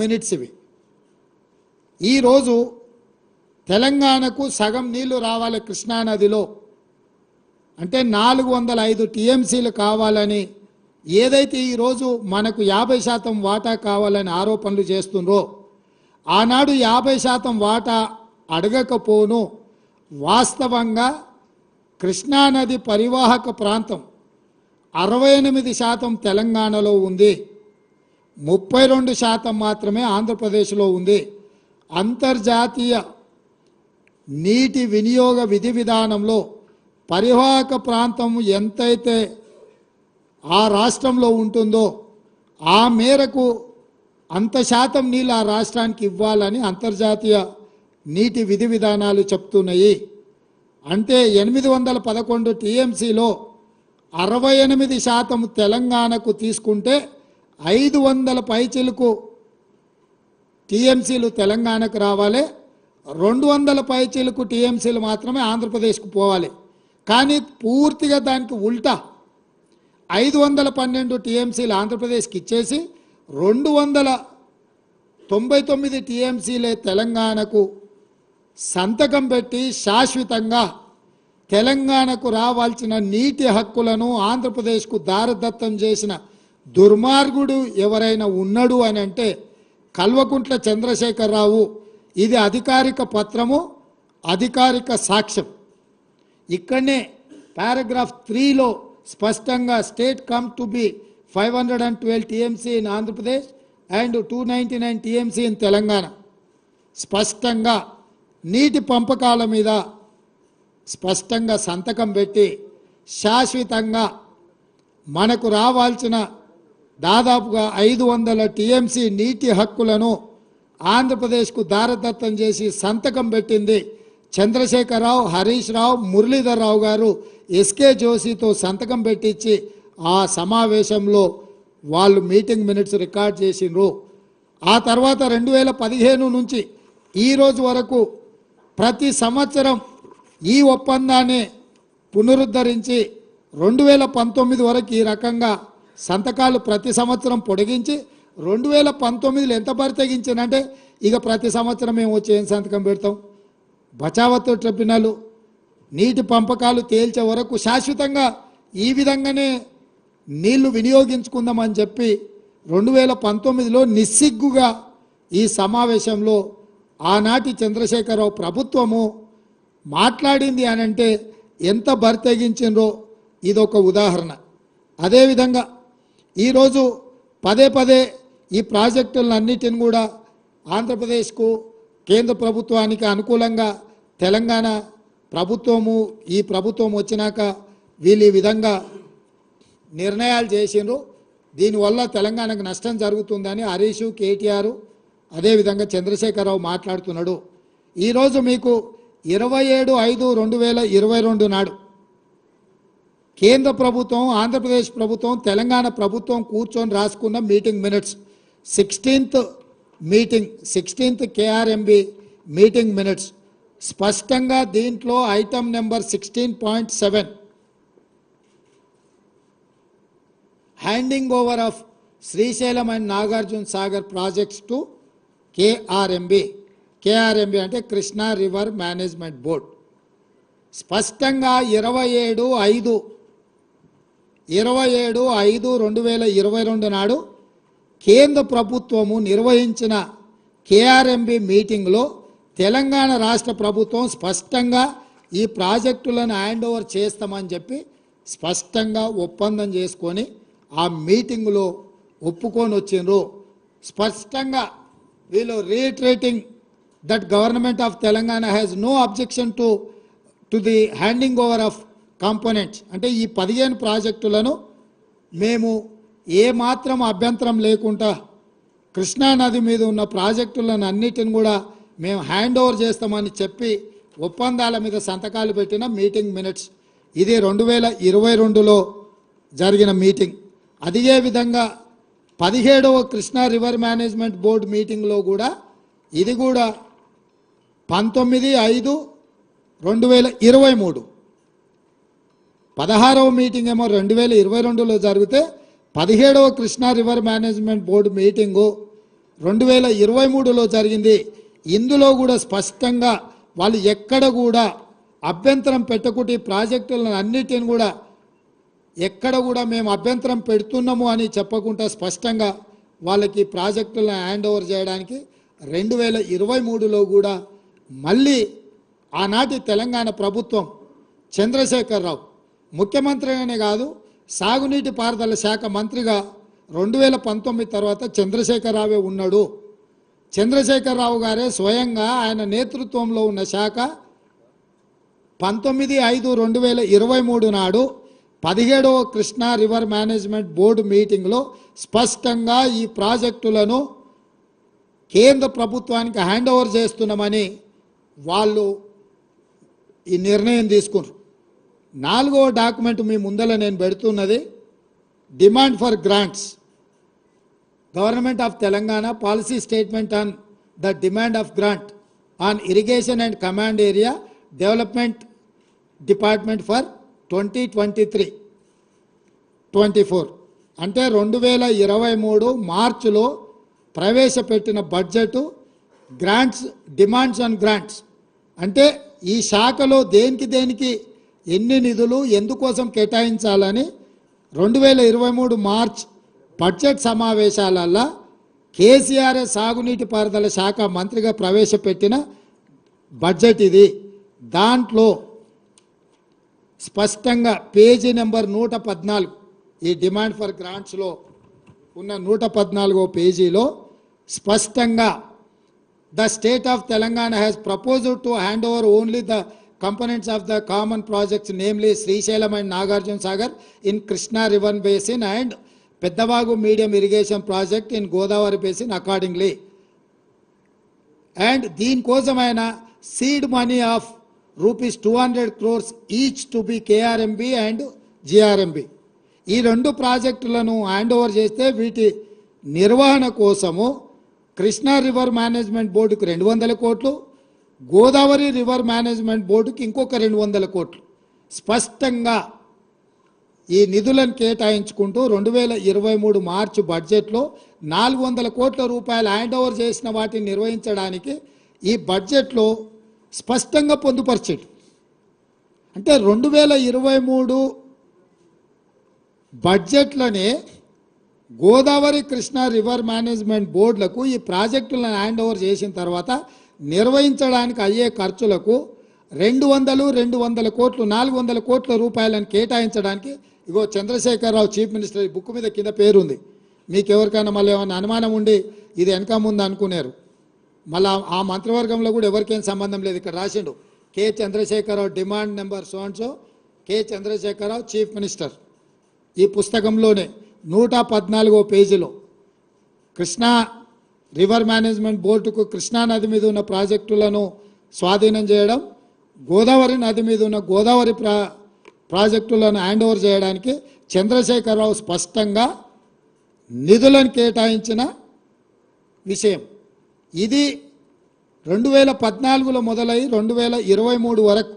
Minutes ఇవి. ఈరోజు తెలంగాణకు సగం నీళ్లు రావాలి కృష్ణానదిలో అంటే 405 టీఎంసీలు కావాలని ఏదైతే ఈరోజు మనకు 50% వాటా కావాలని ఆరోపణలు చేస్తుండ్రో ఆనాడు 50% వాటా అడగకపోను. వాస్తవంగా కృష్ణానది పరివాహక ప్రాంతం 68% తెలంగాణలో ఉంది, 32% మాత్రమే ఆంధ్రప్రదేశ్లో ఉంది. అంతర్జాతీయ నీటి వినియోగ విధి విధానంలో పరివాహక ప్రాంతం ఎంతైతే ఆ రాష్ట్రంలో ఉంటుందో ఆ మేరకు అంత శాతం నీళ్ళు ఆ రాష్ట్రానికి ఇవ్వాలని అంతర్జాతీయ నీటి విధి విధానాలు చెప్తున్నాయి. అంటే 811 టీఎంసీలో 68% తెలంగాణకు తీసుకుంటే 500 పైచిలకు టీఎంసీలు తెలంగాణకు రావాలి, 200 పైచిలకు టీఎంసీలు మాత్రమే ఆంధ్రప్రదేశ్కు పోవాలి. కానీ పూర్తిగా దానికి ఉల్టా 512 టీఎంసీలు ఆంధ్రప్రదేశ్కి ఇచ్చేసి 299 టీఎంసీలే తెలంగాణకు సంతకం పెట్టి శాశ్వతంగా తెలంగాణకు రావాల్సిన నీటి హక్కులను ఆంధ్రప్రదేశ్కు దారదత్తం చేసిన దుర్మార్గుడు ఎవరైనా ఉన్నాడు అని అంటే కల్వకుంట్ల చంద్రశేఖరరావు. ఇది అధికారిక పత్రము, అధికారిక సాక్ష్యం. ఇక్కడనే పారాగ్రాఫ్ 3లో స్పష్టంగా state come to be 512 TMC in Andhra Pradesh and 299 TMC in Telangana స్పష్టంగా నీటి పంపకాల మీద స్పష్టంగా సంతకం పెట్టి శాశ్వతంగా మనకు రావాల్సిన దాదాపుగా 500 టీఎంసీ నీటి హక్కులను ఆంధ్రప్రదేశ్కు దారదత్తం చేసి సంతకం పెట్టింది చంద్రశేఖరరావు, హరీష్ రావు, మురళీధర్ రావు గారు ఎస్కే జోషితో సంతకం పెట్టించి ఆ సమావేశంలో వాళ్ళు మీటింగ్ మినిట్స్ రికార్డ్ చేసిండ్రు. ఆ తర్వాత 2015 నుంచి ఈ రోజు వరకు ప్రతి సంవత్సరం ఈ ఒప్పందాన్ని పునరుద్ధరించి 2019 వరకు ఈ రకంగా సంతకాలు ప్రతి సంవత్సరం పొడిగించి 2019లో ఎంత బరితెగించానంటే ఇక ప్రతి సంవత్సరం మేము వచ్చి ఏం సంతకం పెడతాం. బచావత్ ట్రిబ్యునల్ నీటి పంపకాలు తేల్చే వరకు శాశ్వతంగా ఈ విధంగానే నీళ్లు వినియోగించుకుందామని చెప్పి 2019లో నిస్సిగ్గుగా ఈ సమావేశంలో ఆనాటి చంద్రశేఖరరావు ప్రభుత్వము మాట్లాడింది అని అంటే ఎంత బరితెగించిండ్రో ఇదొక ఉదాహరణ. అదేవిధంగా ఈరోజు పదే పదే ఈ ప్రాజెక్టులన్నిటిని కూడా ఆంధ్రప్రదేశ్కు కేంద్ర ప్రభుత్వానికి అనుకూలంగా తెలంగాణ ప్రభుత్వము ఈ ప్రభుత్వం వచ్చినాక వీళ్ళు ఈ విధంగా నిర్ణయాలు చేసిండ్రు. దీనివల్ల తెలంగాణకు నష్టం జరుగుతుందని హరీష్, కేటీఆర్ అదేవిధంగా చంద్రశేఖరరావు మాట్లాడుతున్నాడు. ఈరోజు మీకు 27/5/2022 నాడు కేంద్ర ప్రభుత్వం, ఆంధ్రప్రదేశ్ ప్రభుత్వం, తెలంగాణ ప్రభుత్వం కూర్చొని రాసుకున్న meeting minutes 16th KRMB meeting minutes స్పష్టంగా దీంట్లో item number 16.7 handing over of Srisailam and Nagarjuna Sagar projects to KRMB. KRMB అంటే కృష్ణా రివర్ మేనేజ్మెంట్ బోర్డ్. స్పష్టంగా 27/5/2022 నాడు కేంద్ర ప్రభుత్వము నిర్వహించిన కేఆర్ఎంబి మీటింగ్లో తెలంగాణ రాష్ట్ర ప్రభుత్వం స్పష్టంగా ఈ ప్రాజెక్టులను హ్యాండ్ ఓవర్ చేస్తామని చెప్పి స్పష్టంగా ఒప్పందం చేసుకొని ఆ మీటింగ్లో ఒప్పుకొని వచ్చిండ్రు. స్పష్టంగా వీళ్ళు reiterating that government of Telangana has no objection to the handing over of components. అంటే ఈ 15 ప్రాజెక్టులను మేము ఏమాత్రం అభ్యంతరం లేకుండా కృష్ణానది మీద ఉన్న ప్రాజెక్టులను అన్నిటిని కూడా మేము హ్యాండ్ ఓవర్ చేస్తామని చెప్పి ఒప్పందాల మీద సంతకాలు పెట్టిన మీటింగ్ మినిట్స్. ఇది 2022లో జరిగిన మీటింగ్. అదే విధంగా 17వ కృష్ణా రివర్ మేనేజ్మెంట్ బోర్డు మీటింగ్లో కూడా ఇది కూడా 19/5/2023 16వ మీటింగ్ ఏమో 2022లో జరిగితే 17వ Krishna river management board meeting 2023లో జరిగింది. ఇందులో కూడా స్పష్టంగా వాళ్ళు ఎక్కడ కూడా అభ్యంతరం పెట్టకుండా ఈ ప్రాజెక్టులను అన్నిటిని కూడా ఎక్కడ కూడా మేము అభ్యంతరం పెడుతున్నాము అని చెప్పకుండా స్పష్టంగా వాళ్ళకి ప్రాజెక్టులను హ్యాండ్ ఓవర్ చేయడానికి 2023లో కూడా మళ్ళీ ఆనాటి తెలంగాణ ప్రభుత్వం చంద్రశేఖరరావు ముఖ్యమంత్రిగానే కాదు సాగునీటి పారుదల శాఖ మంత్రిగా 2019 తర్వాత చంద్రశేఖరరావే ఉన్నాడు. చంద్రశేఖరరావు గారే స్వయంగా ఆయన నేతృత్వంలో ఉన్న శాఖ 19/5/2023 నాడు 17వ కృష్ణా రివర్ మేనేజ్మెంట్ బోర్డు మీటింగ్లో స్పష్టంగా ఈ ప్రాజెక్టులను కేంద్ర ప్రభుత్వానికి హ్యాండ్ ఓవర్ చేస్తున్నామని వాళ్ళు ఈ నిర్ణయం తీసుకున్నారు. 4వ డాక్యుమెంట్ మీ ముందర నేను పెడుతున్నది demand for grants government of Telangana policy statement on the demand of grant on irrigation and command area development department for 2023-24 అంటే 2023 మార్చిలో ప్రవేశపెట్టిన budget grants demands on grants అంటే ఈ శాఖలో దేనికి ఎన్ని నిధులు ఎందుకోసం కేటాయించాలని 2023 మార్చ్ బడ్జెట్ సమావేశాలలో కేసీఆర్ సాగునీటి పారుదల శాఖ మంత్రిగా ప్రవేశపెట్టిన బడ్జెట్ ఇది. దాంట్లో స్పష్టంగా పేజీ నెంబర్ 114 ఈ డిమాండ్ ఫర్ గ్రాంట్స్లో ఉన్న 114వ పేజీలో స్పష్టంగా the state of Telangana has proposed to hand over only the components of the common projects namely Srisailam and Nagarjuna Sagar in Krishna river basin and Peddavagu medium irrigation project in Godavari basin accordingly. And దీని కోసమైన seed money of rupees 200 crores each to be KRMB and GRMB. ఈ రెండు ప్రాజెక్టులను hand over చేస్తే వీటి నిర్వహణ కోసము Krishna river management బోర్డుకు 200 కోట్లు గోదావరి రివర్ మేనేజ్మెంట్ బోర్డుకి ఇంకొక 200 కోట్లు స్పష్టంగా ఈ నిధులను కేటాయించుకుంటూ 2023 మార్చి బడ్జెట్లో 400 కోట్ల రూపాయలు హ్యాండ్ ఓవర్ చేసిన వాటిని నిర్వహించడానికి ఈ బడ్జెట్లో స్పష్టంగా పొందుపరిచాడు. అంటే 2023 బడ్జెట్లోనే గోదావరి కృష్ణా రివర్ మేనేజ్మెంట్ బోర్డులకు ఈ ప్రాజెక్టులను హ్యాండ్ ఓవర్ చేసిన తర్వాత నిర్వహించడానికి అయ్యే ఖర్చులకు 200 కోట్లు 400 కోట్ల రూపాయలను కేటాయించడానికి ఇగో చంద్రశేఖరరావు చీఫ్ మినిస్టర్ ఈ బుక్ మీద కింద పేరు ఉంది. మీకు ఎవరికైనా మళ్ళీ ఏమైనా అనుమానం ఉండి ఇది వెనక ముందు అనుకున్నారు, మళ్ళీ ఆ మంత్రివర్గంలో కూడా ఎవరికేం సంబంధం లేదు. ఇక్కడ రాసిండు K Chandrasekhar Rao demand number so K Chandrasekhar Rao chief minister. ఈ పుస్తకంలోనే 114వ పేజీలో కృష్ణా రివర్ మేనేజ్మెంట్ బోర్డుకు కృష్ణా నది మీద ఉన్న ప్రాజెక్టులను స్వాధీనం చేయడం, గోదావరి నది మీద ఉన్న గోదావరి ప్రాజెక్టులను హ్యాండ్ ఓవర్ చేయడానికి చంద్రశేఖరరావు స్పష్టంగా నిధులను కేటాయించిన విషయం. ఇది 2014లో మొదలై 2023 వరకు